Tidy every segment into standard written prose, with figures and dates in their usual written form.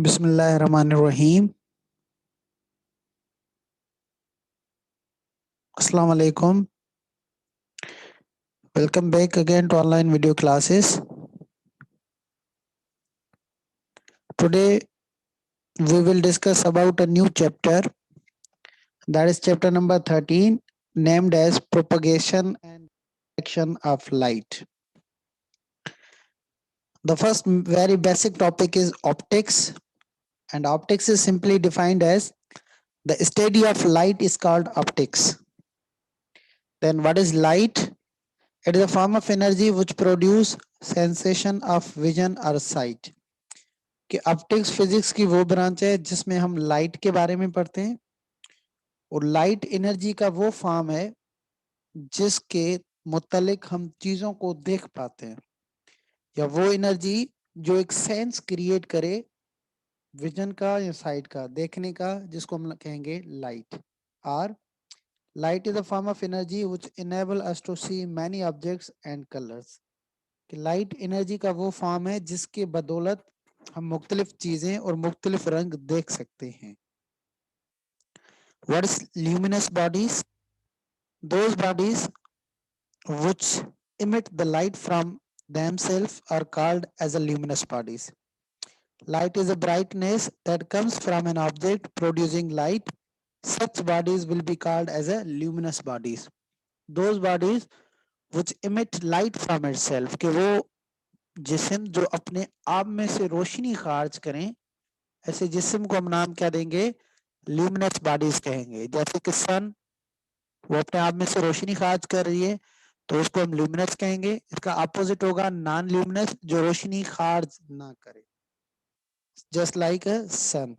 बिस्मिल्लाहिर्रहमानिर्रहीम। Assalamu alaikum. Welcome back again to online video classes. Today we will discuss about a new chapter, that is chapter number 13, named as propagation and reflection of light. The first very basic topic is optics, and optics is simply defined as the study of light is called optics. Then what is light? It is a form of energy which produce sensation of vision or sight. कि optics physics की वो branch है जिसमें हम light के बारे में पढ़ते हैं, और लाइट एनर्जी का वो फॉर्म है जिसके मुतालिक हम चीजों को देख पाते हैं, या वो एनर्जी जो एक सेंस क्रिएट करे विजन का या साइट का, देखने का, जिसको हम कहेंगे लाइट। और light is a form of energy which enable us to see many objects and colours. कि लाइट एनर्जी का वो फॉर्म है जिसके बदौलत हम मुख्तलिफ चीजें और मुख्तलिफ रंग देख सकते हैं। What is luminous bodies? Those bodies which emit the light from themselves are called as a luminous bodies. Light is a brightness that comes from an object producing light. Such bodies will be called as a luminous bodies. Those bodies which emit light from itself, कि वो जिस्म जो अपने आप में से रोशनी खारिज करें, ऐसे जिस्म को हम नाम क्या देंगे? ल्यूमिनस बॉडीज कहेंगे। जैसे कि सन, वो अपने आप में से रोशनी खारिज कर रही है तो उसको हम ल्यूमिनस कहेंगे। इसका अपोजिट होगा नॉन ल्यूमिनस, जो रोशनी खारिज ना करे, just like a sun.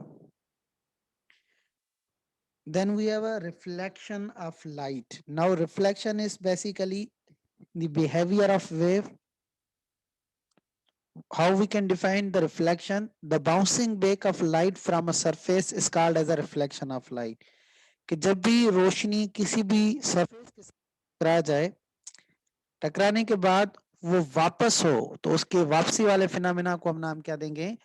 Then we have a reflection of light. Now reflection is basically the behavior of wave. How we can define the reflection? The bouncing back of light from a surface is called as a reflection of light. कि जब भी रोशनी किसी भी surface के साथ टकरा जाए, टकराने के बाद वो वापस हो, तो उसके वापसी वाले फिनोमेना को हम नाम क्या देंगे?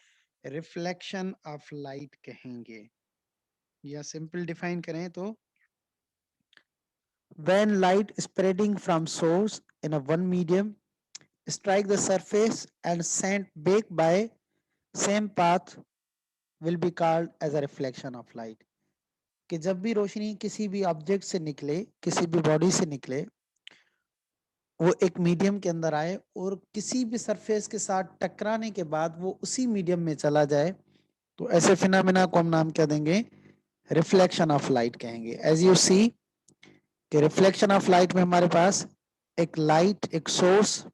रिफ्लेक्शन ऑफ लाइट कहेंगे। या सिंपल डिफाइन करें तो when light spreading from source in a one medium strike the surface and sent back by same path will be called as a reflection of light. कि जब भी रोशनी किसी भी object से निकले, किसी भी बॉडी से निकले, वो एक मीडियम के अंदर आए और किसी भी सरफेस के साथ टकराने के बाद वो उसी मीडियम में चला जाए, तो ऐसे फिनोमेना को हम नाम क्या देंगे? रिफ्लेक्शन ऑफ लाइट कहेंगे। एज यू सी कि रिफ्लेक्शन ऑफ लाइट में हमारे पास एक लाइट, एक सोर्स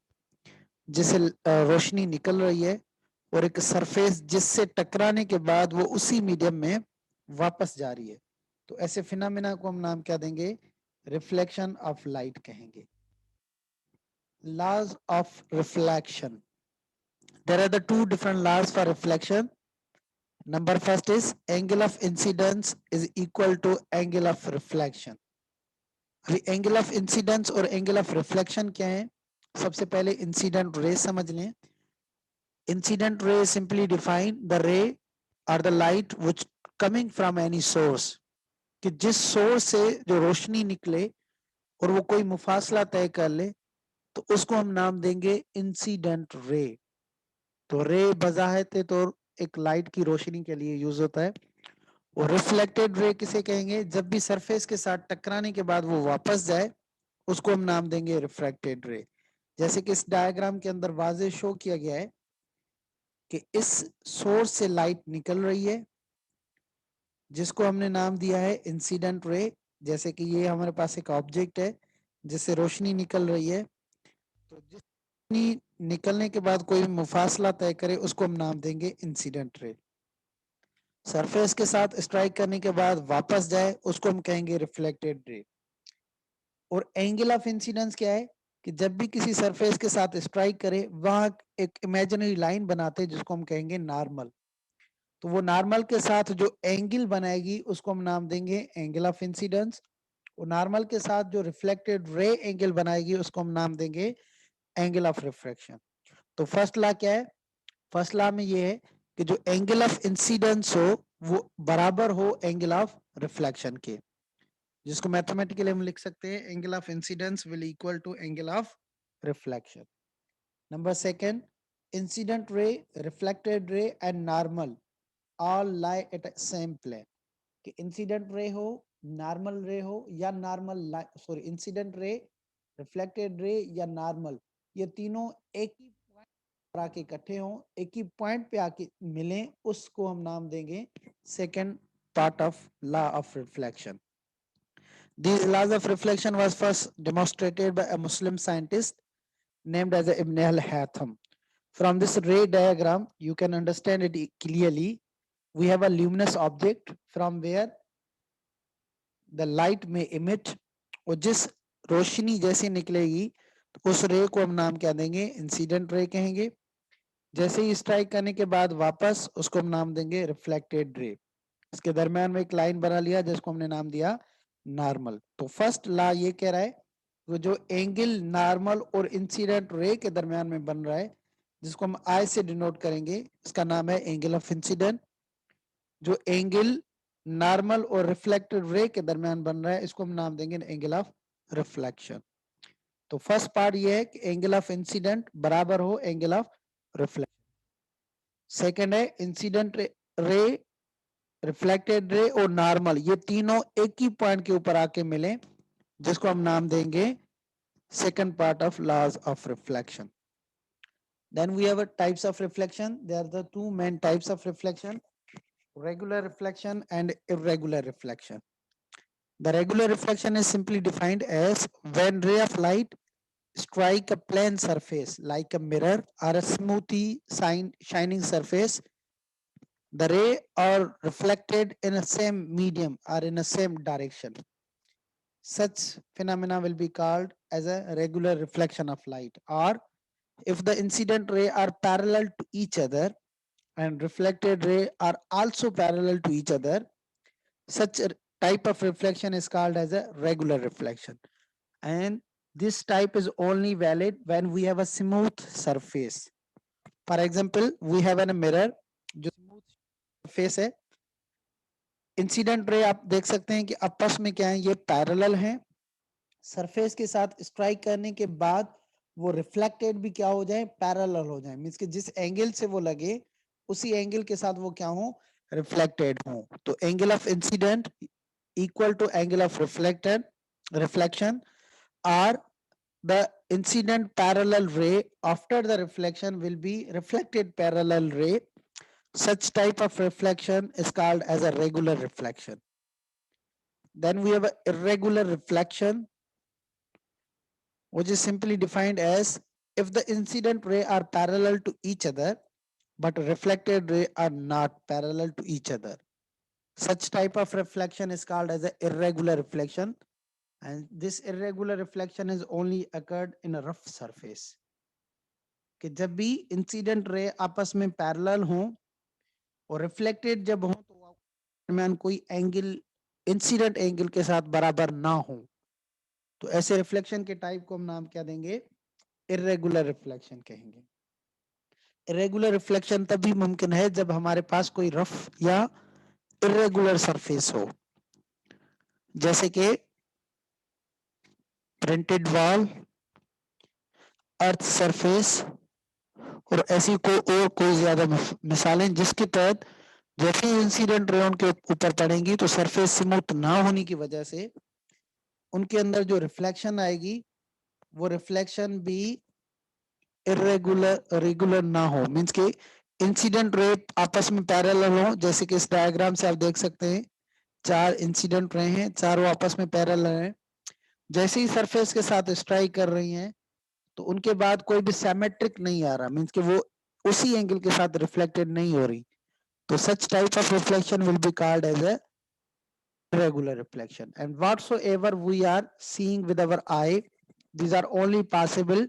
जिससे रोशनी निकल रही है, और एक सरफेस जिससे टकराने के बाद वो उसी मीडियम में वापस जा रही है, तो ऐसे फिनोमेना को हम नाम क्या देंगे? रिफ्लेक्शन ऑफ लाइट कहेंगे। Laws of reflection. There are the two different laws for reflection. Number first is angle of incidence is equal to angle of reflection. Angle of incidence और एंगल ऑफ रिफ्लेक्शन क्या है? सबसे पहले incident ray समझ लें। Incident ray simply define the रे और the light which coming from any source, कि जिस सोर्स से जो रोशनी निकले और वो कोई मुफासला तय कर ले, तो उसको हम नाम देंगे इंसिडेंट रे। तो रे बज़ाहिर तो एक लाइट की रोशनी के लिए यूज होता है। और रिफ्लेक्टेड रे किसे कहेंगे? जब भी सरफेस के साथ टकराने के बाद वो वापस जाए, उसको हम नाम देंगे रिफ्रैक्टेड रे। जैसे कि इस डायग्राम के अंदर वाज़े शो किया गया है कि इस सोर्स से लाइट निकल रही है जिसको हमने नाम दिया है इंसिडेंट रे। जैसे कि ये हमारे पास एक ऑब्जेक्ट है जिससे रोशनी निकल रही है, तो जिस रोशनी निकलने के बाद कोई मुफासला तय करे, उसको हम नाम देंगे इंसिडेंट रे। सरफेस के साथ स्ट्राइक करने के बाद वापस जाए, उसको हम कहेंगे रिफ्लेक्टेड रे। और एंगल ऑफ इंसिडेंस क्या है? कि जब भी किसी सरफेस के साथ स्ट्राइक करे, वहां एक इमेजिनरी लाइन बनाते हैं जिसको हम कहेंगे नॉर्मल। तो वो नॉर्मल के साथ जो एंगल बनाएगी उसको हम नाम देंगे एंगल ऑफ इंसिडेंस, और नॉर्मल के साथ जो रिफ्लेक्टेड रे एंगल बनाएगी उसको हम नाम देंगे एंगल ऑफ रिफ्रैक्शन। तो फर्स्ट लॉ क्या है? फर्स्ट लॉ में ये है कि जो एंगल ऑफ इंसिडेंस हो वो बराबर हो एंगल ऑफ रिफ्लेक्शन के, जिसको मैथमेटिकली हम लिख सकते हैं angle of incidence will equal to angle of reflection. Number second, incident ray, reflected ray and normal all lie at same plane. कि इंसिडेंट रे हो, नॉर्मल रे हो या normal sorry incident ray, reflected ray या normal, ये तीनों एक ही point पर आके इकट्ठे हों, एक ही पॉइंट पे आके मिलें, उसको हम नाम देंगे second part of law of reflection. These laws of reflection was first demonstrated by a Muslim scientist named as Ibn al-Haytham. From this ray diagram, you can understand it clearly. We have a luminous object from where the light may emit, और जिस रोशनी जैसे निकलेगी तो उस रे को हम नाम क्या देंगे, इंसिडेंट रे कहेंगे. जैसे ही स्ट्राइक करने के बाद वापस उसको हम नाम देंगे रिफ्लेक्टेड रे. इसके दरमियान में एक लाइन बना लिया जिसको हमने नाम दिया नॉर्मल. तो फर्स्ट लॉ ये कह रहा है वो जो एंगल नॉर्मल और इंसिडेंट रे के दरमियान में बन रहा है, जिसको हम आई से डिनोट करेंगे, इसका नाम है एंगल ऑफ इंसिडेंट. जो एंगल नॉर्मल और रिफ्लेक्टेड रे के दरमियान बन रहा है, इसको हम नाम देंगे एंगल ऑफ रिफ्लेक्शन. तो फर्स्ट पार्ट ये है कि एंगल ऑफ इंसिडेंट बराबर हो एंगल ऑफ रिफ्लेक्शन. सेकंड है इंसिडेंट रे, रिफ्लेक्टेड रे और नॉर्मल, ये तीनों एक ही पॉइंट के ऊपर आके मिले, जिसको हम नाम देंगे second part of laws of reflection. Then we have a types of reflection. There are the two main types of reflection: regular reflection and irregular reflection. The regular reflection is simply defined as when ray of light strike a plane surface like a mirror or a smoothly shining surface, the ray are reflected in a same medium or in a same direction. Such phenomena will be called as a regular reflection of light. Or if the incident ray are parallel to each other and reflected ray are also parallel to each other, such a type of reflection is called as a regular reflection. And this type is only valid when we have a smooth surface. For example, we have a mirror जो smooth surface है. Incident ray आप देख सकते हैं कि आपस में क्या है, ये पैरेलल है. सरफेस के साथ स्ट्राइक करने के बाद वो रिफ्लेक्टेड भी क्या हो जाए, पैरेलल हो जाए. मींस कि जिस एंगल से वो लगे उसी एंगल के साथ वो क्या हो, रिफ्लेक्टेड हो. तो angle of incident equal to angle of reflected reflection, और the incident parallel ray after the reflection will be reflected parallel ray. Such type of reflection is called as a regular reflection. Then we have a irregular reflection, which is simply defined as if the incident ray are parallel to each other but reflected ray are not parallel to each other. Such type of reflection is called as a irregular reflection, and this irregular reflection is only occurred in a rough surface. कि जब भी incident ray आपस में parallel हो और reflected जब हो तो दरमियान कोई एंगल इंसिडेंट एंगल के साथ बराबर ना हो, तो ऐसे रिफ्लेक्शन के टाइप को हम नाम क्या देंगे, इर्रेगुलर रिफ्लेक्शन कहेंगे. इर्रेगुलर रिफ्लेक्शन तभी मुमकिन है जब हमारे पास कोई रफ या इर्रेगुलर सरफेस हो, जैसे कि प्रिंटेड वॉल, अर्थ सरफेस और ऐसी और कोई ज्यादा मिसालें, जिसके तहत जैसे इंसिडेंट रे उनके ऊपर पड़ेंगी तो सरफेस स्मूथ ना होने की वजह से उनके अंदर जो रिफ्लेक्शन आएगी वो रिफ्लेक्शन भी इरेगुलर रेगुलर ना हो. मींस के इंसिडेंट रे आपस में पैरेलल हो, जैसे कि इस डायग्राम से आप देख सकते हैं 4 इंसिडेंट रे हैं, चारों आपस में पैरेलल हैं. जैसे ही सरफेस के साथ स्ट्राइक कर रही हैं तो उनके बाद कोई भी सिमेट्रिक नहीं आ रहा, मींस कि वो उसी एंगल के साथ रिफ्लेक्टेड नहीं हो रही. तो such type of reflection will be called as a irregular reflection. And whatsoever we are seeing with our eye, these are only possible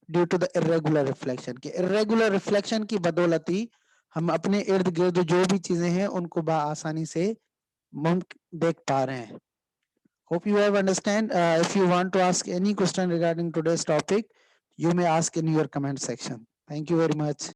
due to the irregular reflection. कि irregular reflection की बदौलत ही हम अपने इर्द गिर्द जो भी चीजें हैं उनको आसानी से देख पा रहे हैं. Hope you have understand. If you want to ask any question regarding today's topic, you may ask in your comment section. Thank you very much.